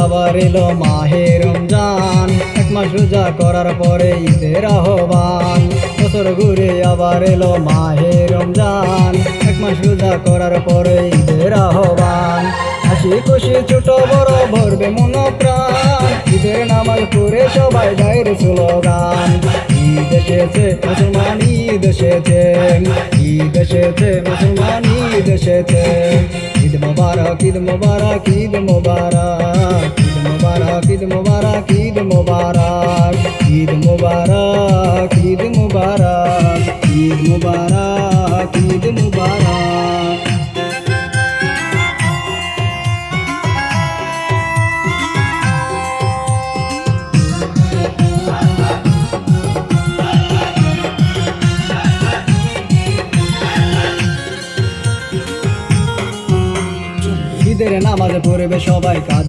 আবার এলো মাহে রমজান, এক মাস রোজা করার পরে ঈদের আহ্বান। বছর ঘুরে আবার এলো মাহে রমজান, এক মাস রোজা করার পরে ঈদের আহ্বান। হাসি খুশি ছোট বড় ভরবে মন প্রাণ, ঈদের নামাজ পড়ে সবাই গায়ের স্লোগান। ঈদ এসেছে মুসলমান ঈদ এসেছে, ঈদ এসেছে মুসলমান ঈদ এসেছে। ঈদ মোবারক ঈদ মোবারক ঈদ মোবারক ঈদ মোবারক ঈদ মোবারক ঈদ মোবারক ঈদ মোবারক ঈদ মোবারক ঈদ মোবারক ঈদ মোবারক। ঈদের নামাজ পড়বে সবাই কাজ